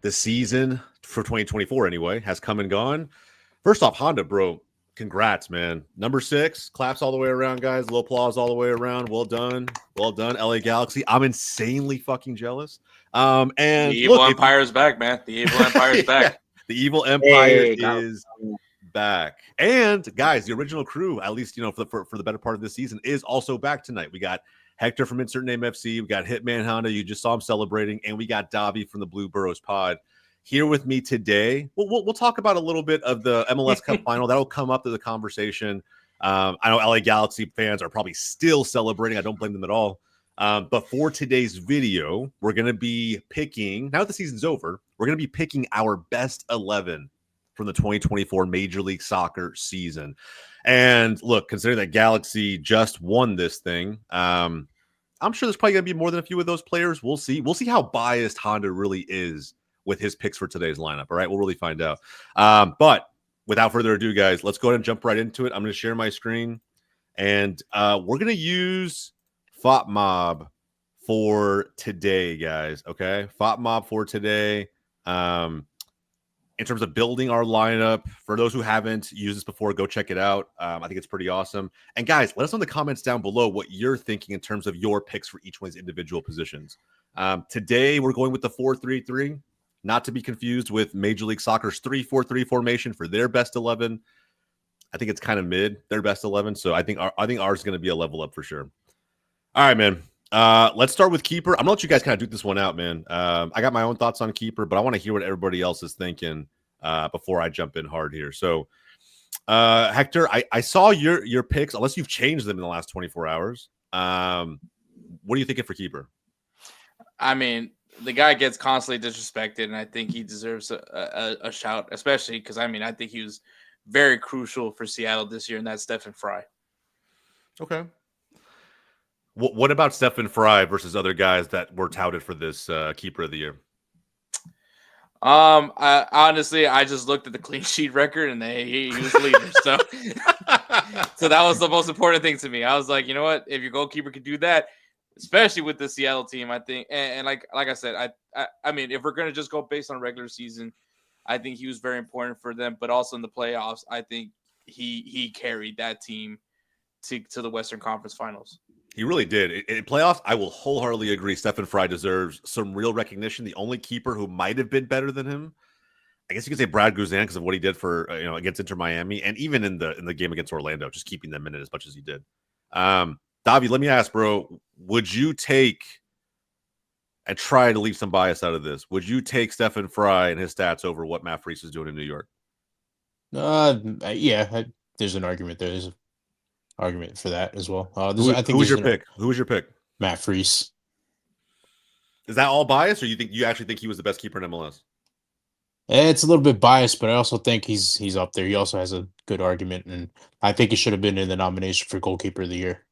The season for 2024, anyway, has come and gone. First off, Honda, bro, congrats, man. Number 6, claps all the way around, guys. Little applause all the way around. Well done. Well done, LA Galaxy. I'm insanely fucking jealous. And the evil empire is back, man. The evil empire is back. The evil empire is back. And guys, the original crew, at least for the better part of this season, is also back tonight. We got Hector from Insert Name FC, we got Hitman Honda, you just saw him celebrating, and we got Davi from the Blue Burrows Pod here with me today. We'll talk about a little bit of the MLS Cup final. That'll come up to the conversation. I know LA Galaxy fans are probably still celebrating. I don't blame them at all. But for today's video, we're going to be picking, now that the season's over, we're going to be picking our best 11 from the 2024 Major League Soccer season. And look, considering that Galaxy just won this thing, I'm sure there's probably going to be more than a few of those players. We'll see. We'll see how biased Honda really is with his picks for today's lineup. All right, we'll really find out. But without further ado, guys, let's go ahead and jump right into it. I'm going to share my screen, and we're going to use FOTMob for today, guys. Okay, FOTMob for today. In terms of building our lineup, for those who haven't used this before, go check it out. I think it's pretty awesome. And guys, let us know in the comments down below what you're thinking in terms of your picks for each one's individual positions. Today, we're going with the 4-3-3, not to be confused with Major League Soccer's 3-4-3 formation for their best 11. I think it's kind of mid, their best 11. So I think ours is going to be a level up for sure. All right, man. Let's start with keeper. I'm gonna let you guys kind of duke this one out, man. I got my own thoughts on keeper, but I want to hear what everybody else is thinking before I jump in hard here. So, Hector, I saw your picks, unless you've changed them in the last 24 hours. What are you thinking for keeper? I mean, the guy gets constantly disrespected, and I think he deserves a shout, especially because I think he was very crucial for Seattle this year, and that's Stephen Fry. Okay. What about Stephen Fry versus other guys that were touted for this keeper of the year? Honestly, I just looked at the clean sheet record, and he was the leader. So that was the most important thing to me. I was like, you know what? If your goalkeeper could do that, especially with the Seattle team, I think, and like I said, I mean, if we're gonna just go based on regular season, I think he was very important for them. But also in the playoffs, I think he carried that team to the Western Conference Finals. He really did. In playoffs, I will wholeheartedly agree. Stephen Fry deserves some real recognition. The only keeper who might have been better than him, I guess you could say Brad Guzan, because of what he did for against Inter Miami, and even in the game against Orlando, just keeping them in it as much as he did. Davi, let me ask, bro, would you take, and try to leave some bias out of this, would you take Stephen Fry and his stats over what Matt Freese is doing in New York? Yeah, there's an argument there. There's an argument for that as well. Who was your pick? Who was your pick? Matt Freese. Is that all bias, or you actually think he was the best keeper in MLS? It's a little bit biased, but I also think he's up there. He also has a good argument, and I think he should have been in the nomination for goalkeeper of the year.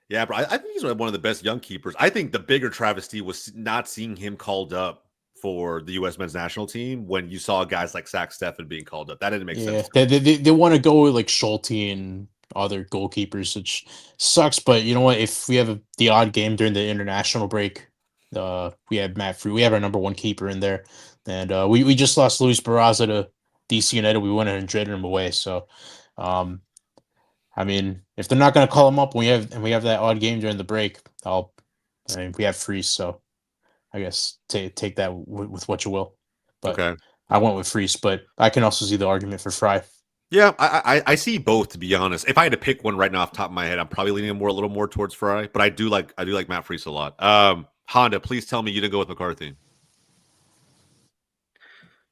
Yeah, bro, I think he's one of the best young keepers. I think the bigger travesty was not seeing him called up for the U.S. men's national team when you saw guys like Zach Steffen being called up. That didn't make sense. They want to go with like Schulte and other goalkeepers, which sucks. But you know what? If we have the odd game during the international break, we have Matt Freese. We have our number one keeper in there, and we just lost Luis Barraza to DC United. We went and traded him away. So, I mean, if they're not going to call him up, we have that odd game during the break. We have Freese, so I guess take that with what you will. But okay. I went with Freese, but I can also see the argument for Fry. Yeah, I see both, to be honest. If I had to pick one right now off the top of my head, I'm probably leaning a little more towards Fry, but I do like Matt Freese a lot. Honda, please tell me you didn't go with McCarthy.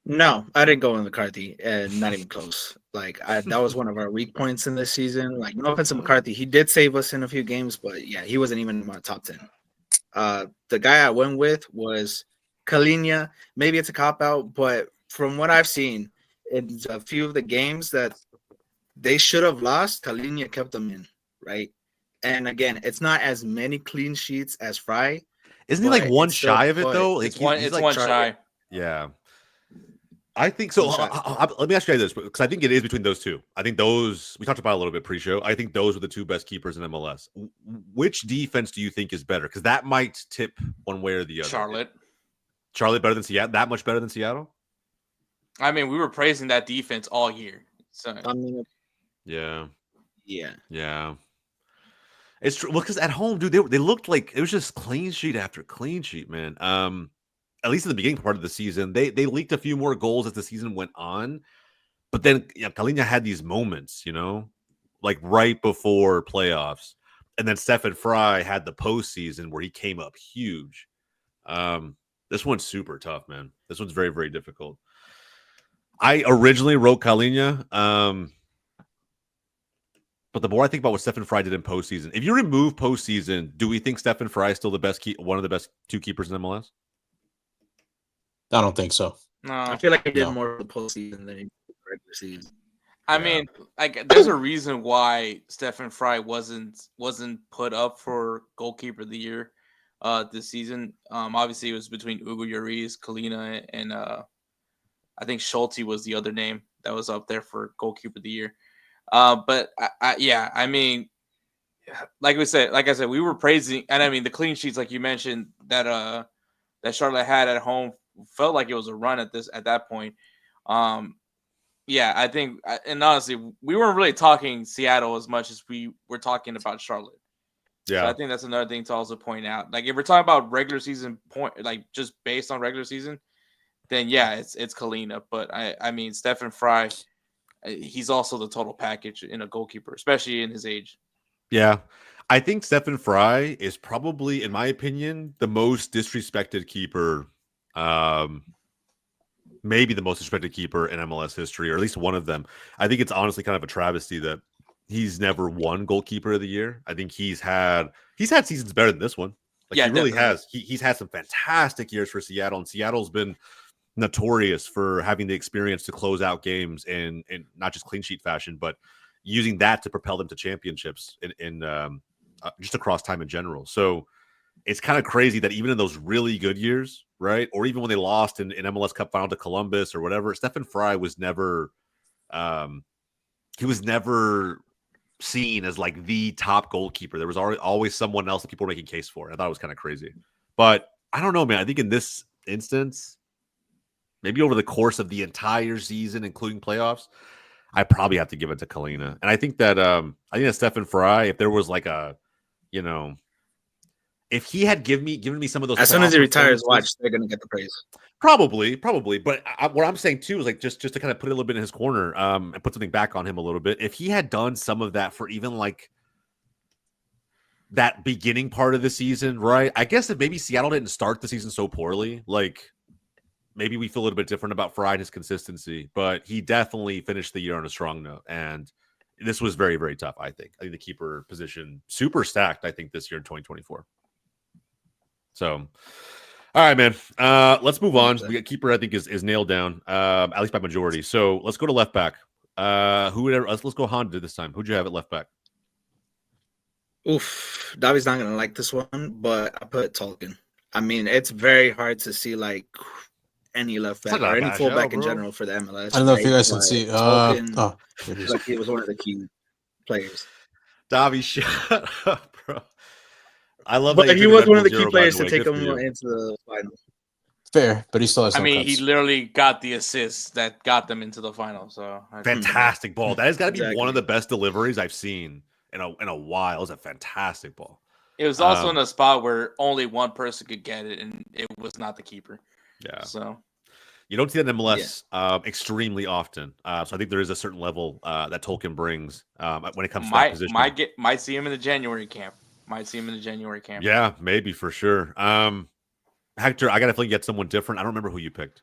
No, I didn't go with McCarthy, and not even close. Like that was one of our weak points in this season. Like, no offense to McCarthy, he did save us in a few games, but yeah, he wasn't even in my top 10. The guy I went with was Kalinia. Maybe it's a cop out, but from what I've seen in a few of the games that they should have lost, Kalinia kept them in, right? And again, it's not as many clean sheets as Fry. Isn't he like one shy of it though? Like it's one shy. Yeah. I think so. Let me ask you guys this, because I think it is between those two. I think those, we talked about a little bit pre-show. I think those are the two best keepers in MLS. Which defense do you think is better? Because that might tip one way or the other. Charlotte. Charlotte better than Seattle? That much better than Seattle? I mean, we were praising that defense all year. So I mean, Yeah. yeah. It's true. Well, because at home, dude, they looked like it was just clean sheet after clean sheet, man. At least in the beginning part of the season, they leaked a few more goals as the season went on, but then Kalina had these moments, like right before playoffs, and then Stefan Fry had the postseason where he came up huge. This one's super tough, man. This one's very, very difficult. I originally wrote Kalina, but the more I think about what Stefan Fry did in postseason, if you remove postseason, do we think Stefan Fry is still the best one of the best two keepers in MLS? I don't think so. no, I feel like he did No. more for the postseason than he did the regular season. I Yeah. mean, like there's a reason why Stefan Fry wasn't put up for goalkeeper of the year this season. Obviously it was between Hugo Lloris, Kalina, and I think Schulte was the other name that was up there for goalkeeper of the year. But I mean, like I said, we were praising, and I mean the clean sheets, like you mentioned, that Charlotte had at home felt like it was a run at that point. I think, and honestly, we weren't really talking Seattle as much as we were talking about Charlotte. Yeah. So I think that's another thing to also point out. Like if we're talking about regular season like just based on regular season, then yeah, it's Kalina. But I mean Stefan Fry, he's also the total package in a goalkeeper, especially in his age. Yeah. I think Stefan Fry is probably, in my opinion, the most disrespected keeper, maybe the most disrespected keeper in MLS history, or at least one of them. I think it's honestly kind of a travesty that he's never won goalkeeper of the year. I think he's had seasons better than this one. Like Yeah, he really definitely. has. He's had some fantastic years for Seattle, and Seattle's been notorious for having the experience to close out games in not just clean sheet fashion, but using that to propel them to championships in just across time in general. So it's kind of crazy that even in those really good years, right, or even when they lost in MLS Cup final to Columbus or whatever, Stefan Fry was never seen as like the top goalkeeper. There was always someone else that people were making case for. I thought it was kind of crazy, but I don't know, man. I think in this instance, maybe over the course of the entire season, including playoffs, I probably have to give it to Kalina. And I think that Stefan Fry, if there was like a, if he had given me some of those, as soon as he retires, watch, they're gonna get the praise. Probably. But what I'm saying too is like just to kind of put a little bit in his corner, and put something back on him a little bit. If he had done some of that for even like that beginning part of the season, right? I guess if maybe Seattle didn't start the season so poorly, like maybe we feel a little bit different about Fry and his consistency, but he definitely finished the year on a strong note. And this was very, very tough, I think. I think the keeper position, super stacked, I think, this year in 2024. So, all right, man. Let's move on. We got keeper, I think, is nailed down, at least by majority. So let's go to left back. Let's go Honda this time. Who'd you have at left back? Oof, Davi's not gonna like this one, but I put Tolkien. I mean, it's very hard to see like any left back or any fullback in general for the MLS. I don't know if you guys can see. Tolkien, like he was one of the key players. Davi, shut up, bro. I love but that he was one of the key players to take him into the final. Fair, but he still has. He literally got the assist that got them into the final. So fantastic ball. That has got to be one of the best deliveries I've seen in a while. It was a fantastic ball. It was also in a spot where only one person could get it, and it was not the keeper. Yeah. So you don't see that in MLS extremely often. So I think there is a certain level that Tolkien brings when it comes to that position. Might see him in the January camp. Yeah, maybe for sure. Hector, I got to get someone different. I don't remember who you picked.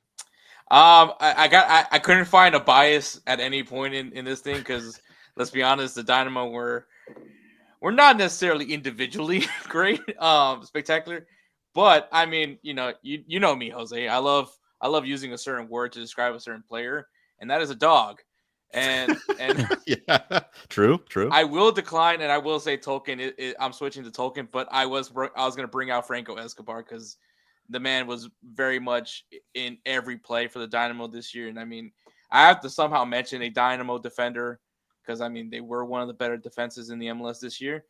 I couldn't find a bias at any point in this thing because let's be honest, the Dynamo were not necessarily individually great, spectacular, but I mean, you know me, Jose. I love using a certain word to describe a certain player, and that is a dog. And yeah, true. I will decline, and I will say Tolkien. I'm switching to Tolkien, but I was going to bring out Franco Escobar because the man was very much in every play for the Dynamo this year. And I mean, I have to somehow mention a Dynamo defender because I mean they were one of the better defenses in the MLS this year.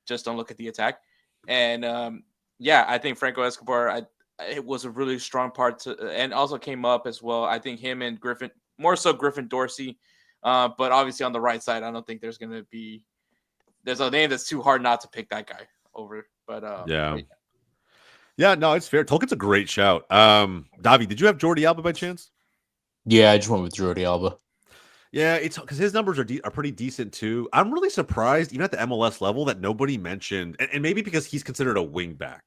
Just don't look at the attack. And I think Franco Escobar. it was a really strong part to, and also came up as well. I think him and Griffin, more so Griffin Dorsey, but obviously on the right side, I don't think there's a name that's too hard not to pick that guy over. But yeah, no, it's fair. Tolkien's a great shout. Davi, did you have Jordi Alba by chance? Yeah, I just went with Jordi Alba. Yeah, it's because his numbers are pretty decent too. I'm really surprised, even at the MLS level, that nobody mentioned, and maybe because he's considered a wing back.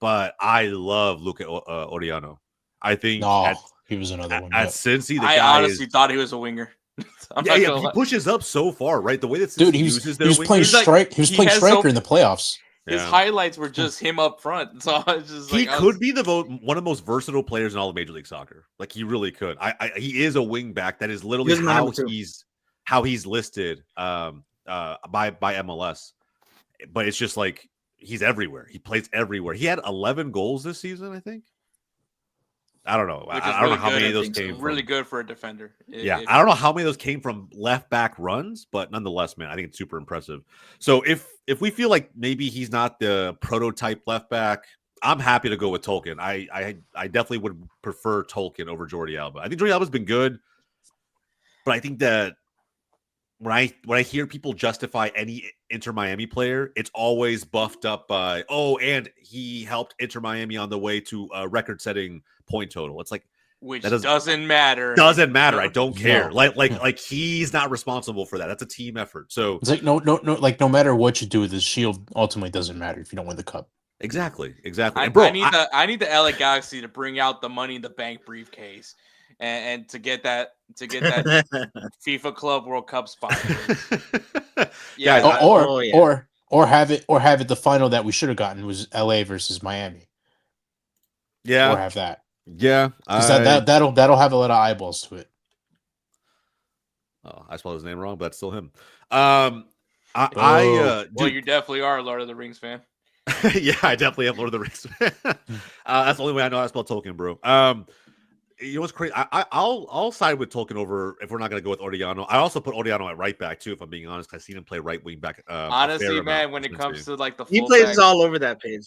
But I love Luca Oriano. I think he was another one. At Cincy, I honestly thought he was a winger. He pushes up so far, right? The way that dude, he was playing playing striker in the playoffs. His highlights were just him up front. So I was just he could be one of the most versatile players in all of Major League Soccer. Like he really could. He is a wing back. That is literally how he's listed by MLS. But it's just like he's everywhere. He plays everywhere. He had 11 goals this season, I think. I don't know. I don't know how many of those came from. Really good for a defender. I don't know how many of those came from left back runs, but nonetheless, man, I think it's super impressive. So if we feel like maybe he's not the prototype left back, I'm happy to go with Tolkien. I definitely would prefer Tolkien over Jordi Alba. I think Jordi Alba's been good, but I think that when I hear people justify any Inter Miami player, it's always buffed up by, and he helped Inter Miami on the way to a record-setting point total. It's like, which doesn't matter. Doesn't matter. I don't care. No. Like he's not responsible for that. That's a team effort. So it's like no. Like no matter what you do, the shield ultimately doesn't matter if you don't win the cup. Exactly. I need the LA Galaxy to bring out the Money in the Bank briefcase and to get that FIFA Club World Cup spot. Or have it the final that we should have gotten was LA versus Miami. Yeah. Or have that. Yeah. That'll have a lot of eyeballs to it. Oh, I spelled his name wrong, but that's still him. Well, you definitely are a Lord of the Rings fan. Yeah, I definitely am Lord of the Rings fan. That's the only way I know how to spell Tolkien, bro. You know what's crazy? I'll side with Tolkien over if we're not going to go with Oriano. I also put Oriano at right back too, if I'm being honest. I've seen him play right wing back. Honestly, man, when it comes to like the he plays all over that page.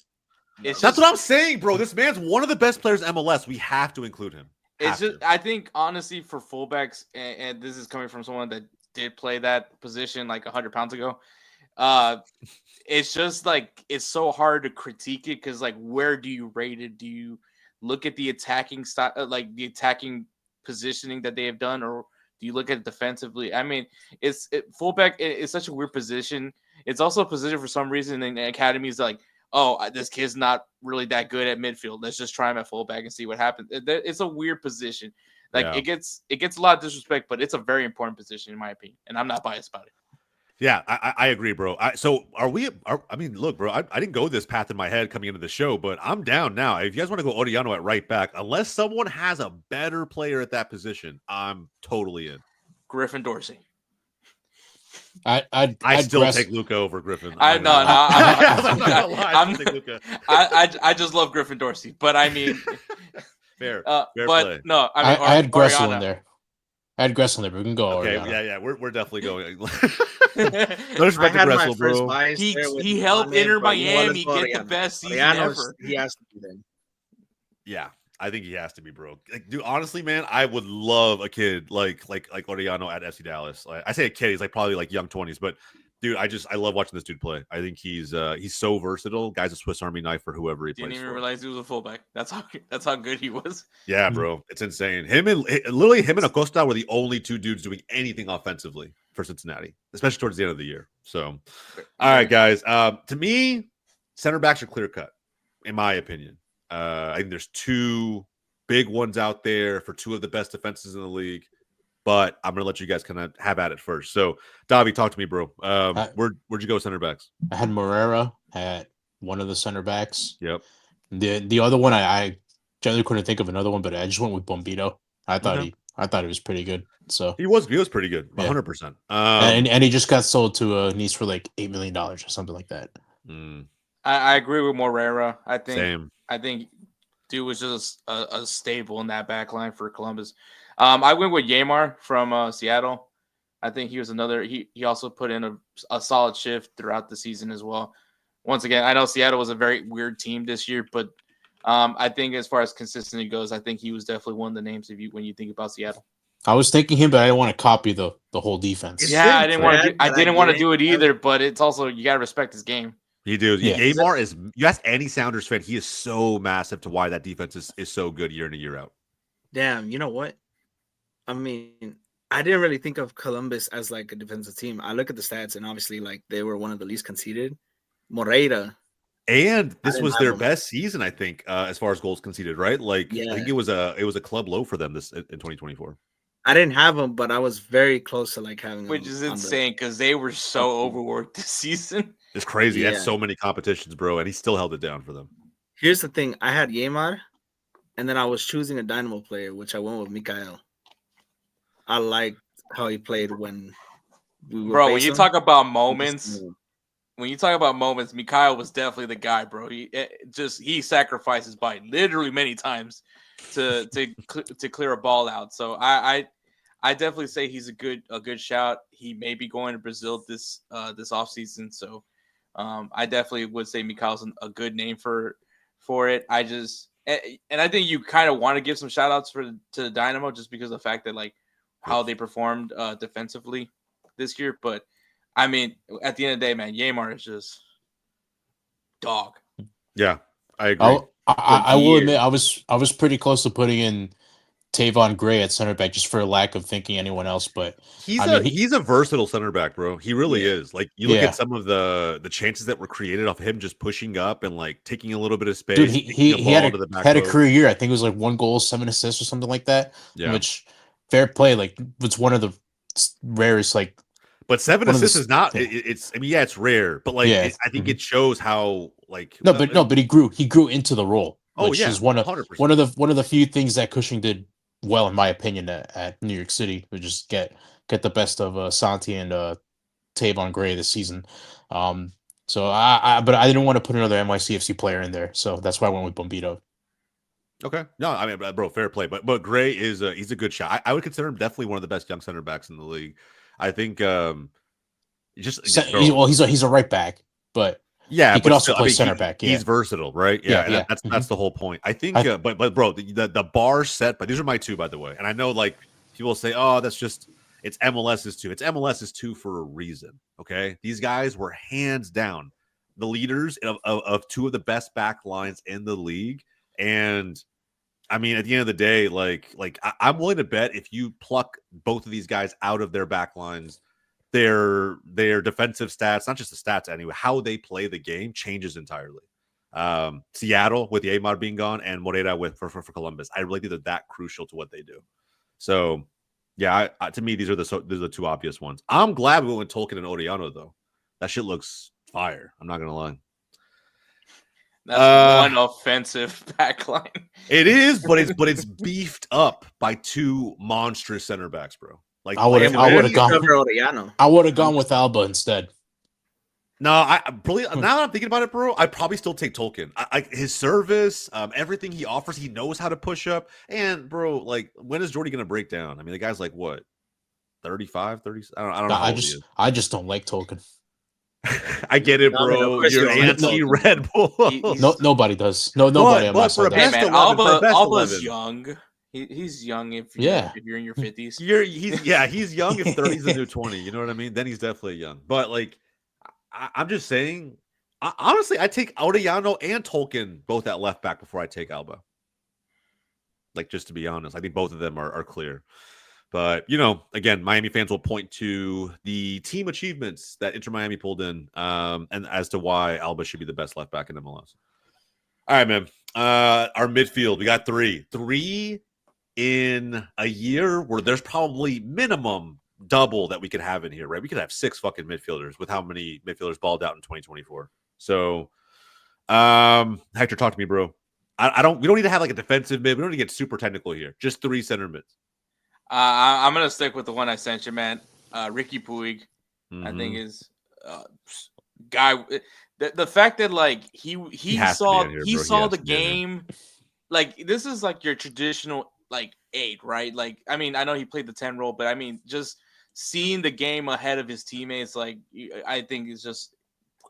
That's what I'm saying, bro. This man's one of the best players in MLS. We have to include him. I think honestly for fullbacks, and this is coming from someone that did play that position like 100 pounds ago. It's just like it's so hard to critique it because like where do you rate it? Do you look at the attacking style, like the attacking positioning that they have done, or do you look at it defensively? I mean, fullback is such a weird position. It's also a position for some reason in the academy is like, oh, this kid's not really that good at midfield. Let's just try him at fullback and see what happens. It's a weird position. Like it gets a lot of disrespect, but it's a very important position in my opinion, and I'm not biased about it. Yeah, I agree, bro. So I mean, look, bro, I didn't go this path in my head coming into the show, but I'm down now. If you guys want to go Oriano at right back, unless someone has a better player at that position, I'm totally in. Griffin Dorsey. I still take Luca over Griffin. I just love Griffin Dorsey, but I mean, fair but play. No, I mean, I had Gressel in there. I had Gressel in there, but we can go. Okay, Oriano. yeah, we're definitely going. No respect to Gressel, bro. He helped Inter Miami get the best season ever. He has to be there. Yeah, I think he has to be, bro. Like, dude, honestly, man, I would love a kid like Oriano at FC Dallas. Like, I say a kid, he's like probably like young 20s, but dude, I love watching this dude play. I think he's so versatile. Guy's a Swiss Army knife for whoever he plays. Didn't even realize he was a fullback. That's how good he was. Yeah, bro, it's insane. Him and Acosta were the only two dudes doing anything offensively for Cincinnati, especially towards the end of the year. So, all right, guys. To me, center backs are clear cut, in my opinion. I think there's two big ones out there for two of the best defenses in the league. But I'm going to let you guys kind of have at it first. So, Davi, talk to me, bro. Where'd you go center backs? I had Morera at one of the center backs. Yep. The other one, I generally couldn't think of another one, but I just went with Bombito. I thought he was pretty good. So he was pretty good, 100%. And he just got sold to Nice for like $8 million or something like that. I agree with Morera. I think dude was just a staple in that back line for Columbus. I went with Yamar from Seattle. I think he was another. He also put in a solid shift throughout the season as well. Once again, I know Seattle was a very weird team this year, but I think as far as consistency goes, I think he was definitely one of the names when you think about Seattle. I was thinking him, but I didn't want to copy the whole defense. It's Yeah, I been didn't want to bad do. I that I didn't want to didn't do it have- either. But it's also you gotta respect his game. He do. Yeah. Yamar is. You ask any Sounders fan, he is so massive to why that defense is so good year in and year out. Damn, you know what? I mean, I didn't really think of Columbus as like a defensive team. I look at the stats, and obviously, like they were one of the least conceded. Moreira, And I this didn't was have their him. best season, I think, as far as goals conceded. Right? Like I think Yeah. it was a club low for them this in 2024. I didn't have him, but I was very close to like having Which him is on insane because they were so Okay. overworked this season. It's crazy. He had Yeah. so many competitions, bro, and he still held it down for them. Here's the thing: I had Yamar, and then I was choosing a Dynamo player, which I went with Mikael. I liked how he played when we were. Bro, when you talk about moments, moments, Mikhail was definitely the guy, bro. He sacrifices by literally many times to clear a ball out. So I definitely say he's a good shout. He may be going to Brazil this offseason. So I definitely would say Mikhail's a good name for it. And I think you kind of want to give some shout outs to the Dynamo just because of the fact that like how they performed defensively this year. But I mean, at the end of the day, man, Yamar is just dog. Yeah, I agree. I will admit I was pretty close to putting in Tavon Gray at center back just for a lack of thinking anyone else. But He's a versatile center back, bro. He really is. Like you look at some of the chances that were created off of him just pushing up and like taking a little bit of space. Dude, he had a career year. I think it was like 1 goal, 7 assists or something like that. Yeah. Which fair play, like was one of the rarest like. But 7 assists is not. Yeah. It's. I mean, yeah, it's rare, but like I think it shows how like. But he grew into the role. Which is one of 100%. one of the few things that Cushing did well, in my opinion, at New York City, to just get the best of Santi and Tavon Gray this season. So but I didn't want to put another NYCFC player in there, so that's why I went with Bombito. Okay, no, I mean, bro, fair play, but Gray is he's a good shot. I would consider him definitely one of the best young center backs in the league. I think he's a right back, but yeah, he could also play center back. Yeah. He's versatile, right? Yeah, that's the whole point. I think, but bro, the bar set. But these are my two, by the way. And I know like people say, oh, that's just it's MLS's two. It's MLS's two for a reason. Okay, these guys were hands down the leaders of two of the best back lines in the league, and I mean, at the end of the day, like I'm willing to bet if you pluck both of these guys out of their back lines, their defensive stats, not just the stats anyway, how they play the game changes entirely. Seattle with Yamar being gone and Moreira for Columbus, I really think they're that crucial to what they do. So, yeah, to me, these are the two obvious ones. I'm glad we went with Tolkien and Oriano though. That shit looks fire. I'm not gonna lie. That's one offensive backline. It is, but it's beefed up by two monstrous center backs, bro. Like I would have gone with Alba instead. No, I probably now that I'm thinking about it, bro, I'd probably still take Tolkien. His service, everything he offers, he knows how to push up. And bro, like, when is Jordy gonna break down? I mean, the guy's like what, 35, 30? I don't know. I just don't like Tolkien. I get it, bro. You're anti-Red Bull. Nobody does. Nobody. But for a best 11, Alba's young. He's young if you're in your 50s. He's young if 30's the new 20. You know what I mean? Then he's definitely young. But like, I'm just saying, honestly, I take Audiano and Tolkien both at left back before I take Alba. Like, just to be honest, I think both of them are clear. But, you know, again, Miami fans will point to the team achievements that Inter Miami pulled in and as to why Alba should be the best left back in MLS. All right, man. Our midfield, we got three in a year where there's probably minimum double that we could have in here, right? We could have 6 fucking midfielders with how many midfielders balled out in 2024. So, Hector, talk to me, bro. We don't need to have like a defensive mid. We don't need to get super technical here. Just 3 center mids. I'm gonna stick with the one I sent you, man. Ricky Puig, I think is guy. The fact that like he saw the game, like this is like your traditional like 8, right? Like I mean, I know he played the 10 role, but I mean just seeing the game ahead of his teammates, like I think is just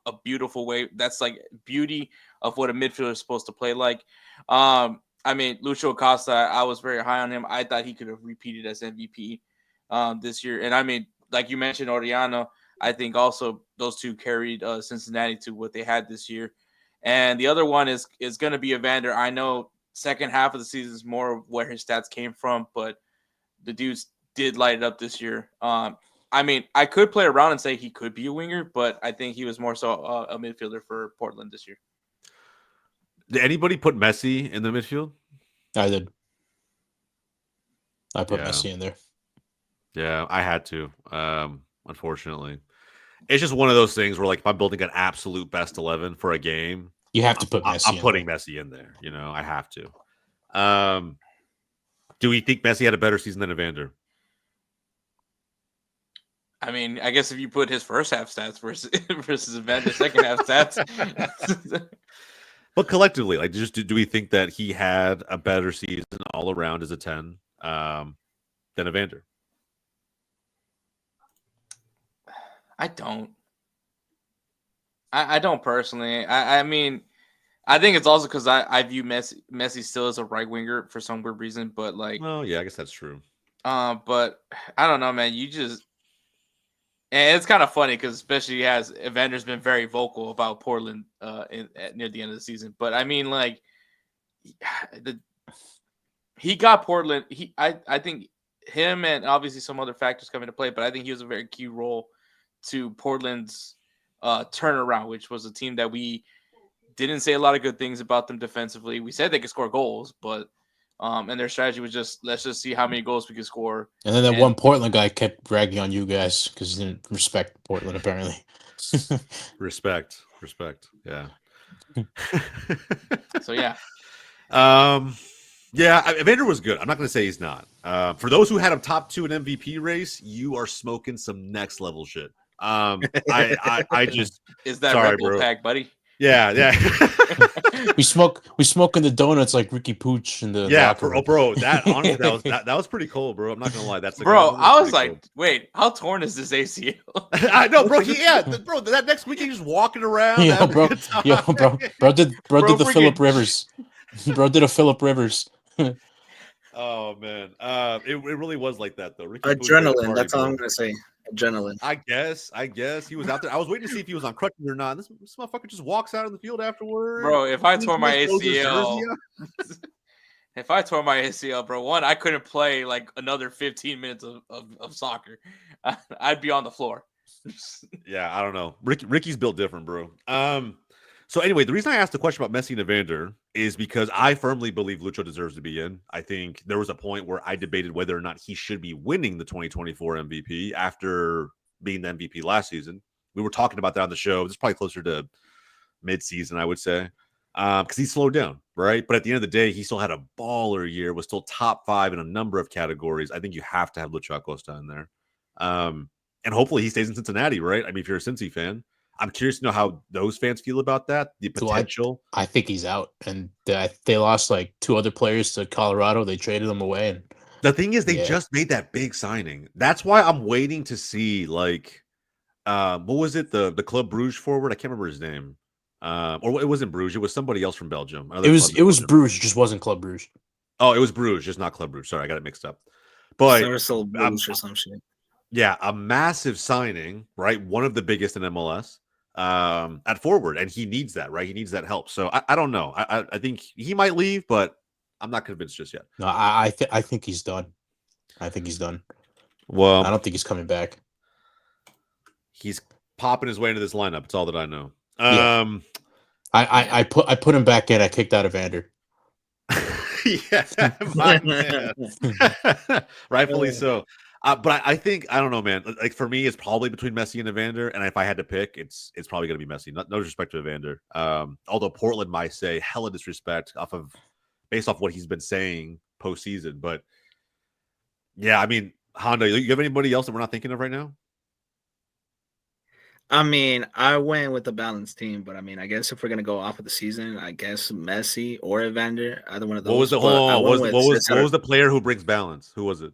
a beautiful way. That's like beauty of what a midfielder is supposed to play like. I mean, Lucho Acosta, I was very high on him. I thought he could have repeated as MVP this year. And I mean, like you mentioned, Oriano, I think also those two carried Cincinnati to what they had this year. And the other one is going to be Evander. I know second half of the season is more of where his stats came from, but the dudes did light it up this year. I mean, I could play around and say he could be a winger, but I think he was more so a midfielder for Portland this year. Did anybody put Messi in the midfield? I did. I put Yeah. Messi in there. Yeah, I had to. Unfortunately, it's just one of those things where, like, if I'm building an absolute best 11 for a game, You have to put Messi. I'm putting Messi in there. You know, I have to. Do we think Messi had a better season than Evander? I mean, I guess if you put his first half stats versus Evander's second half stats. But collectively, like, just do we think that he had a better season all around as a 10 than Evander? I don't. I don't personally. I mean, I think it's also because I view Messi still as a right winger for some weird reason. But like, well, yeah, I guess that's true. But I don't know, man. And it's kind of funny because especially as Evander's been very vocal about Portland near the end of the season. But I mean, like, he got Portland. I think him and obviously some other factors come into play, but I think he was a very key role to Portland's turnaround, which was a team that we didn't say a lot of good things about them defensively. We said they could score goals, but and their strategy was just, let's just see how many goals we could score. And then one Portland guy kept bragging on you guys because he didn't respect Portland, apparently. Respect. Yeah. So, yeah. Yeah, Evander was good. I'm not going to say he's not. For those who had him top 2 in MVP race, you are smoking some next level shit. I just is that sorry, Red Bull pack, buddy? Yeah. we smoking the donuts like Ricky Pooch in the bro. That honestly, that was pretty cool, bro. I'm not gonna lie. That's bro. I was like, cool. Wait, how torn is this ACL? I know, bro. Bro. That next week he's just walking around. Bro did the Phillip Rivers. Bro did a Phillip Rivers. Oh man, it really was like that though. Ricky adrenaline. That's all I'm gonna say. Adrenaline. I guess he was out there. I was waiting to see if he was on crutches or not. This motherfucker just walks out of the field afterward. Bro, if I tore my ACL, bro, one, I couldn't play like another 15 minutes of soccer. I'd be on the floor. Yeah, I don't know. Ricky's built different, bro. So anyway, the reason I asked the question about Messi and Evander is because I firmly believe Lucho deserves to be in. I think there was a point where I debated whether or not he should be winning the 2024 MVP after being the MVP last season. We were talking about that on the show. This is probably closer to mid-season, I would say, because he slowed down, right? But at the end of the day, he still had a baller year, was still top 5 in a number of categories. I think you have to have Lucho Acosta in there. And hopefully he stays in Cincinnati, right? I mean, if you're a Cincy fan. I'm curious to know how those fans feel about that. The potential. I think he's out, and they lost like 2 other players to Colorado. They traded them away. And the thing is, they just made that big signing. That's why I'm waiting to see, like, what was it? The Club Bruges forward. I can't remember his name. Or it wasn't Bruges. It was somebody else from Belgium. It was Bruges. Just wasn't Club Bruges. Oh, it was Bruges, just not Club Bruges. Sorry, I got it mixed up. But Bruges or some shit. Yeah, a massive signing, right? One of the biggest in MLS at forward, and he needs that, right? He needs that help. So I don't know. I think he might leave, but I'm not convinced just yet. No, I think he's done. I think he's done. Well, I don't think he's coming back. He's popping his way into this lineup. It's all that I know. Yeah. I put him back in. I kicked out Evander. Yeah, my man. Rightfully so. But I think, I don't know, man. Like, for me, it's probably between Messi and Evander. And if I had to pick, it's probably going to be Messi. No disrespect to Evander. Although Portland might say hella disrespect based off what he's been saying postseason. But yeah, I mean, Honda, you have anybody else that we're not thinking of right now? I mean, I went with the balanced team, but I mean, I guess if we're gonna go off of the season, I guess Messi or Evander, either one of those. What was the player who brings balance? Who was it?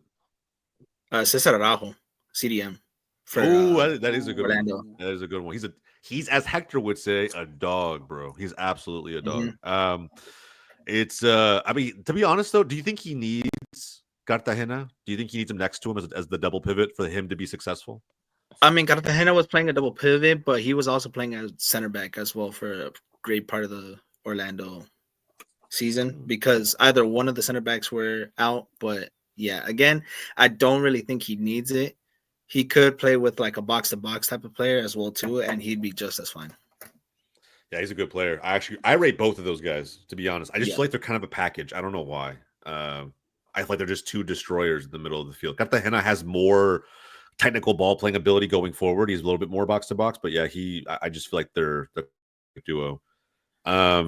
Cesar Araujo, CDM. Oh, that is a good one. That is a good one. He's, as Hector would say, a dog, bro. He's absolutely a dog. It's I mean, to be honest though, do you think he needs Cartagena? Do you think he needs him next to him as the double pivot for him to be successful? I mean, Cartagena was playing a double pivot, but he was also playing as center back as well for a great part of the Orlando season because either one of the center backs were out. But yeah, again, I don't really think he needs it. He could play with like a box to box type of player as well too, and he'd be just as fine. Yeah, he's a good player. I rate both of those guys, to be honest. I just feel like they're kind of a package. I don't know why. I feel like they're just two destroyers in the middle of the field. Cartagena has more technical ball playing ability going forward. He's a little bit more box to box, but yeah, I just feel like they're the duo. As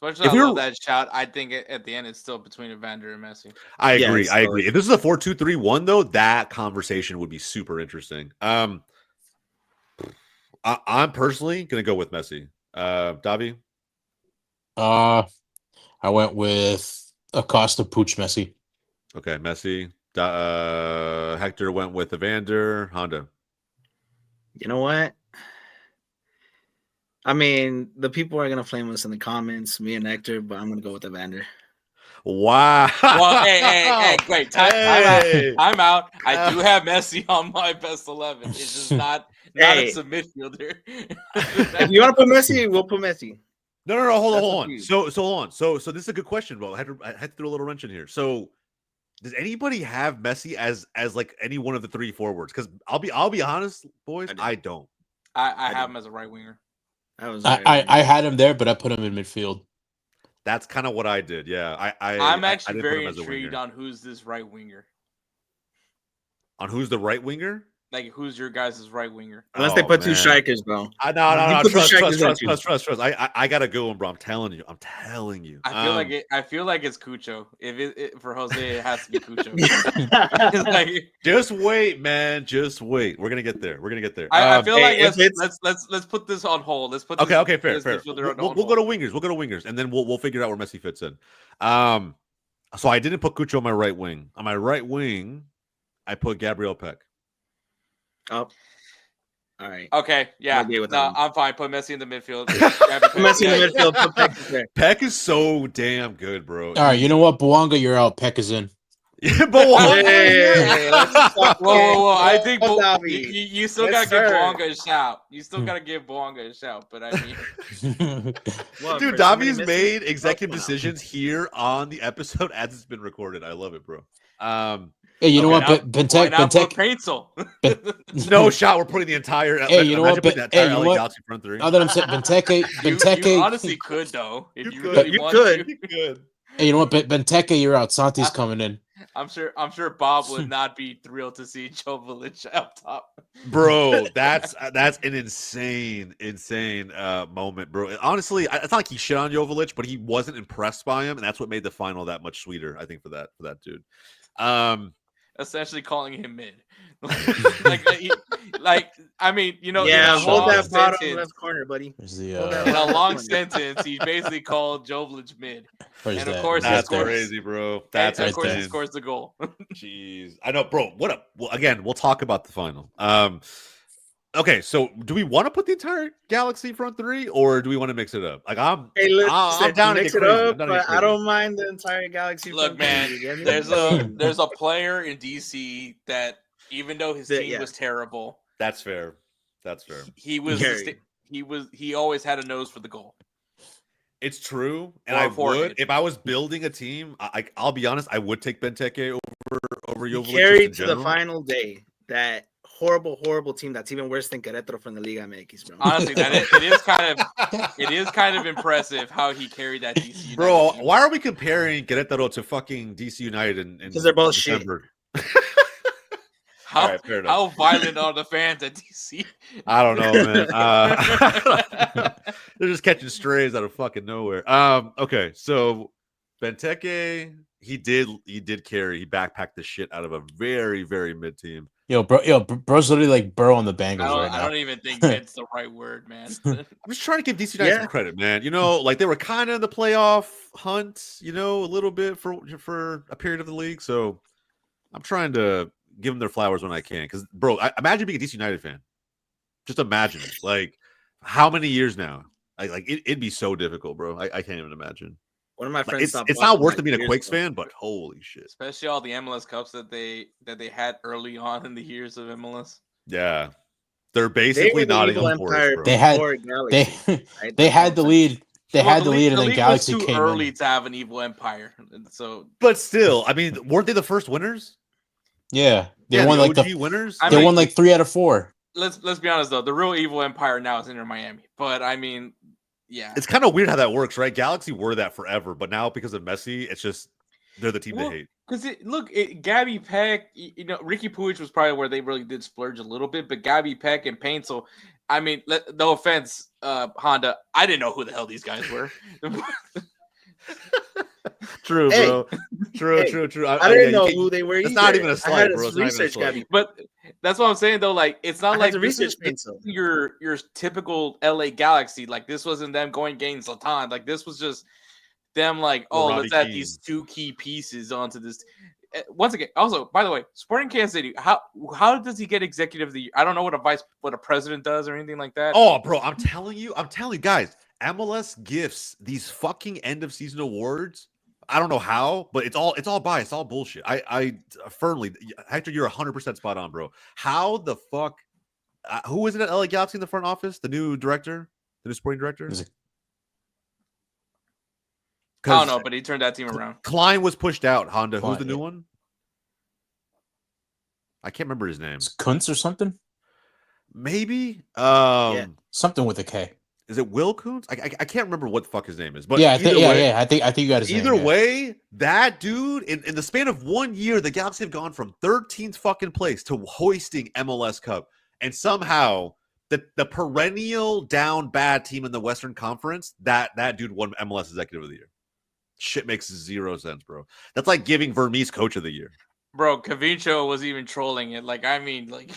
much as I love that shout, I think at the end it's still between Evander and Messi. I agree. I agree. If this is a 4-2-3-1, though, that conversation would be super interesting. I'm personally gonna go with Messi. Davi? I went with Acosta, Pooch, Messi. Okay, Messi. Hector went with Evander. Honda. You know what? I mean, the people are gonna flame us in the comments, me and Hector, but I'm gonna go with Evander. Wow. Well, hey, great. Time out. I do have Messi on my best 11. It's just not as a midfielder. If you want to put Messi, we'll put Messi. No. Hold on. So hold on. So this is a good question, bro. I had to throw a little wrench in here. So does anybody have Messi as like any one of the three forwards? Because I'll be honest, boys, I don't. I have him as a right winger. I had him there, but I put him in midfield. That's kind of what I did. Yeah, I'm actually very intrigued on who's this right winger. On who's the right winger? Like, who's your guys' right winger? Unless they put two strikers, bro. No. Trust. I gotta go on, bro. I'm telling you. I feel like it's Cucho. If it for Jose, it has to be Cucho. Just wait, man. Just wait. We're gonna get there. I feel like let's put this on hold. Let's put this, okay, fair. We'll go to wingers, and then we'll figure out where Messi fits in. So I didn't put Cucho on my right wing. On my right wing, I put Gabriel Peck. Oh, all right. Okay, yeah. I'm fine. Put Messi in the midfield. Messi in the midfield. Put Peck there. Peck is so damn good, bro. All right, you know what? Buanga, you're out. Peck is in. Yeah, Buanga. Whoa. I think you still gotta give Buanga a shout. But I mean, dude, Davi's made executive decisions here on the episode as it's been recorded. I love it, bro. Hey, you know what? Benteke. No shot. We're putting the entire. Hey, you know what? Galaxy front three. Now that I'm saying Benteke. You honestly could though. If you really want to. You could. Hey, you know what? Benteke, you're out. Santi's coming in. I'm sure Bob would not be thrilled to see Jovic up top. Bro, that's an insane moment, bro. Honestly, it's not like he shit on Jovic, but he wasn't impressed by him, and that's what made the final that much sweeter, I think, for that dude. Essentially calling him mid. I mean, you know, yeah, hold that bottom left corner, buddy. In a long sentence, he basically called Jovic mid. And of course, that's crazy, bro. That's of course, he scores the goal. Jeez, I know, bro. Again, we'll talk about the final. Okay, so do we want to put the entire Galaxy front three, or do we want to mix it up? Like, I'm down to mix it up, but I don't mind the entire Galaxy. Look, man, there's a player in DC that, even though his team was terrible, that's fair. He always had a nose for the goal. It's true, and if I was building a team, I'll be honest, I would take Benteke over Jovic. Carried to the final day that horrible team that's even worse than Querétaro from the Liga MX, bro. Honestly, it is kind of impressive how he carried that DC United bro. team. Why are we comparing Querétaro to fucking DC United? Because they're both December? Shit. How violent are the fans at DC? I don't know, man. They're just catching strays out of fucking nowhere. Okay, so Benteke, he did carry. He backpacked the shit out of a very, very mid team. Bro's literally like Burrow on the Bengals right now. I don't even think that's the right word, man. I'm just trying to give DC United some credit, man. You know, like they were kind of in the playoff hunt, you know, a little bit for a period of the league. So I'm trying to give them their flowers when I can. Because, bro, imagine being a DC United fan. Just imagine it. Like, How many years now? It'd be so difficult, bro. I can't even imagine. One of my friends It's not worse than being a Quakes fan, but holy shit. Especially all the MLS Cups that they had early on in the years of MLS. Yeah. They're basically Nottingham Forest, bro. They had the lead. They had the lead, and then Galaxy was too came early in. to have an evil empire. So, but still, I mean, weren't they the first winners? Yeah, they won the like OG winners. They won like 3 out of 4. Let's be honest though, the real evil empire now is Inter Miami. But I mean, yeah, it's kind of weird how that works, right? Galaxy were that forever, but now because of Messi, it's just they're the team to hate. Because Gabby Peck, Ricky Puig was probably where they really did splurge a little bit, but Gabby Peck and Paintsel, I mean, no offense, Honda, I didn't know who the hell these guys were. True, bro. True. I didn't know who they were. It's not even a slight, bro. Research, Gabby. But that's what I'm saying, though. Like, it's not like research your typical LA Galaxy. Like, this wasn't them going getting Zlatan. Like, this was just them. Like, let's add these 2 key pieces onto this. Once again, also, by the way, Sporting Kansas City. How does he get executive of the year? I don't know what a president does or anything like that. Oh, bro, I'm telling you, guys. MLS gifts these fucking end of season awards. I don't know how, but it's all biased, it's all bullshit. I firmly, Hector, you're 100% spot on, bro. How the fuck? Who is it at LA Galaxy in the front office? The new director, the new sporting director. I don't know, but he turned that team around. Klein was pushed out. Honda, who's the new one? I can't remember his name. It's Kuntz or something. Maybe. Something with a K. Is it Will Kuntz? I can't remember what the fuck his name is. But I think you got his name. Either way, that dude, in the span of 1 year, the Galaxy have gone from 13th fucking place to hoisting MLS Cup. And somehow, the perennial down bad team in the Western Conference, that dude won MLS Executive of the Year. Shit makes 0 sense, bro. That's like giving Vermees Coach of the Year. Bro, Cavincho was even trolling it. Like, I mean, like,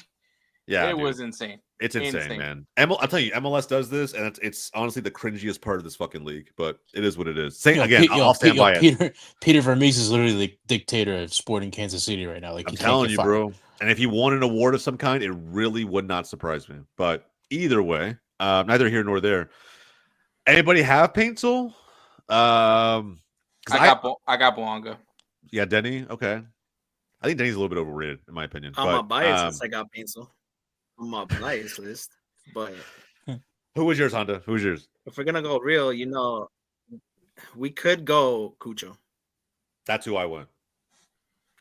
yeah, it was insane. It's insane, man. I'll tell you, MLS does this, and it's honestly the cringiest part of this fucking league. But it is what it is. I'll stand by it. Peter Vermees is literally the dictator of Sporting Kansas City right now. Like, I'm telling you, bro. And if he won an award of some kind, it really would not surprise me. But either way, neither here nor there. Anybody have Paintsel? I got Bouanga. Yeah, Denny. Okay, I think Denny's a little bit overrated in my opinion. I'm a bias since I got Paintsel. On my bias list, but who was yours, Honda? Who's yours? If we're gonna go real, we could go Cucho. That's who I went.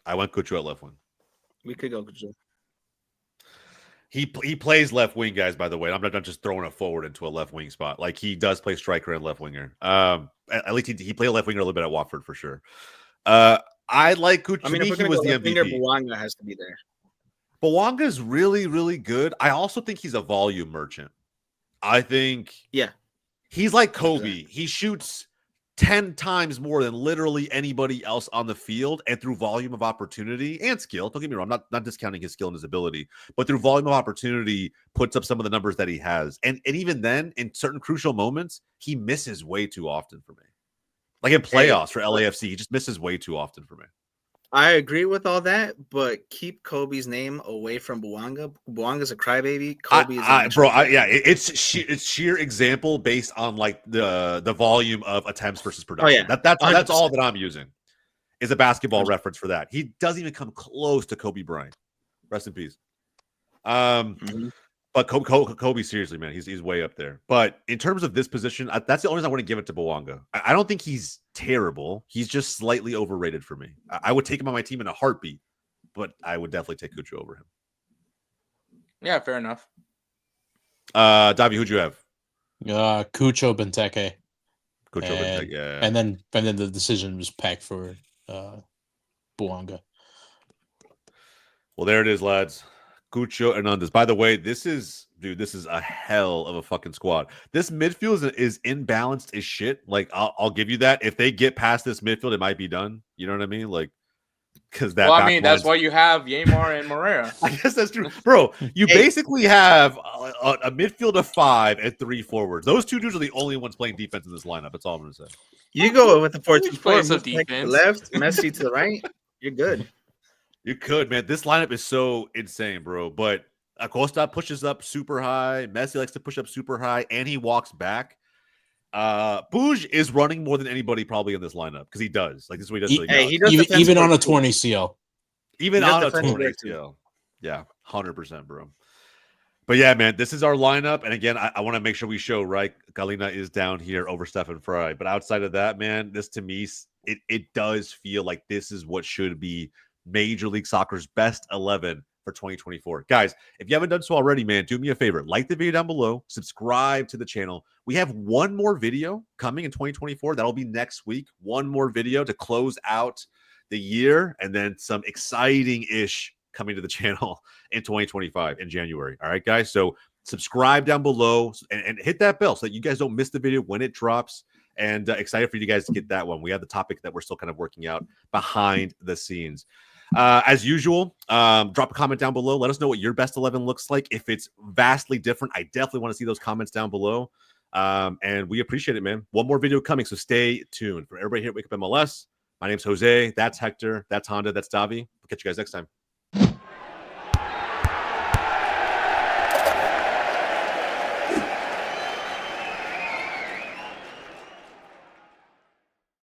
I went Cucho at left wing. We could go Cucho. He plays left wing, guys. By the way, I'm not just throwing it forward into a left wing spot. Like, he does play striker and left winger. At least he played left winger a little bit at Watford for sure. I like Cucho. I mean, if he was the MVP. Bouanga has to be there. Bouanga is really, really good. I also think he's a volume merchant. I think he's like Kobe. Exactly. He shoots 10 times more than literally anybody else on the field, and through volume of opportunity and skill. Don't get me wrong, I'm not discounting his skill and his ability, but through volume of opportunity puts up some of the numbers that he has. And even then, in certain crucial moments, he misses way too often for me. Like in playoffs for LAFC, he just misses way too often for me. I agree with all that, but keep Kobe's name away from Bouanga. Bouanga's a crybaby. Kobe is it's sheer example based on like the volume of attempts versus production. That's all that I'm using is a basketball 100%. Reference for that. He doesn't even come close to Kobe Bryant. Rest in peace. But Kobe, seriously, man, he's way up there. But in terms of this position, that's the only reason I want to give it to Bouanga. I don't think he's terrible. He's just slightly overrated for me. I would take him on my team in a heartbeat, but I would definitely take Cucho over him. Yeah, fair enough. Davi, who'd you have? Cucho Benteke. Benteke, yeah. And then the decision was Peck for Bouanga. Well, there it is, lads. Cucho Hernandez. By the way, this is a hell of a fucking squad. This midfield is imbalanced as shit. Like, I'll give you that. If they get past this midfield, it might be done. You know what I mean? Like, because that. Well, I mean, that's why you have Yeimar and Moreira. I guess that's true, bro. You basically have a midfield of 5 and 3 forwards. Those 2 dudes are the only ones playing defense in this lineup. That's all I'm gonna say. You go with the 4-2-4, some defense. To the left, Messi to the right. You're good. You could, man. This lineup is so insane, bro. But Acosta pushes up super high. Messi likes to push up super high, and he walks back. Bouge is running more than anybody probably in this lineup because he does. Like, this is what he does really well. He does even on a work too. torn ACL. Even He does on a defensive torn work too. ACL. Yeah, 100%, bro. But yeah, man, this is our lineup. And again, I want to make sure we show, right? Galina is down here over Stefan Fry. But outside of that, man, this to me, it does feel like this is what should be Major League Soccer's best 11 for 2024. Guys, if you haven't done so already, man, do me a favor. Like the video down below. Subscribe to the channel. We have one more video coming in 2024. That'll be next week. One more video to close out the year. And then some exciting-ish coming to the channel in 2025 in January. All right, guys. So subscribe down below and hit that bell so that you guys don't miss the video when it drops. And excited for you guys to get that one. We have the topic that we're still kind of working out behind the scenes. As usual, drop a comment down below. Let us know what your best 11 looks like. If it's vastly different, I definitely want to see those comments down below. And we appreciate it, man. One more video coming, so stay tuned. For everybody here at Wake Up MLS, my name's Jose. That's Hector. That's Honda. That's Davi. We'll catch you guys next time.